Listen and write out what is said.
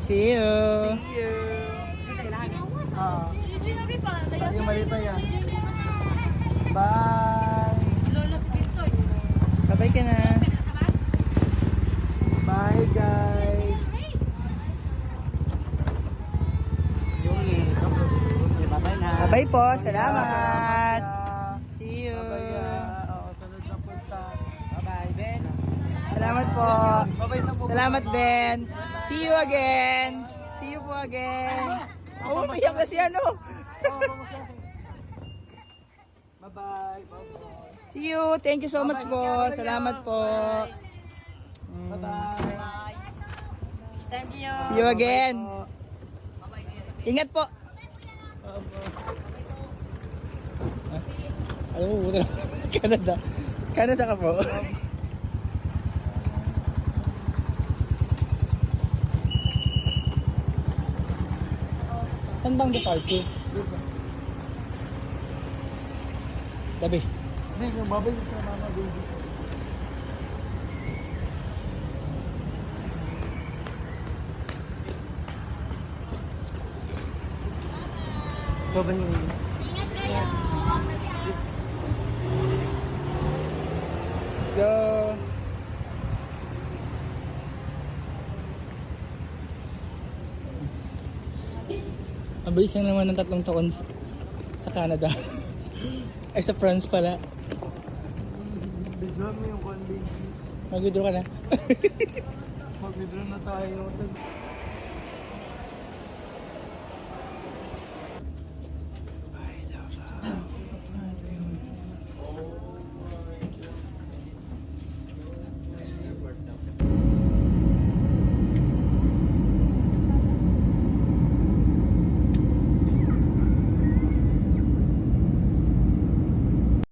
See you. See you. Yung mali pa yan. Bye. Bye-bye ka na. Bye guys. Bye na. Bye-bye po. Salamat. See you. Bye-bye. Oo, sunod na punta. Bye-bye, Ben. Salamat po. Bye-bye sa buko. Salamat din. See you again. See you po again. Oh, umiyak na si ano. Bye-bye. Bye-bye. See you. Thank you so much po. Salamat po. Bye-bye. Thank you. See you again. Ingat po. Alam mo, buta na. Canada. Canada ka po. Saan bang departure? Tabi. Ben, yung babay sa mama baby. Babay yung Let's go. Ang bilis lang naman ng 3 taon sa Canada. Ay, sa France pala. Bidyo mo yung one baby. Mag-withdraw ka na. Mag-withdraw na tayo.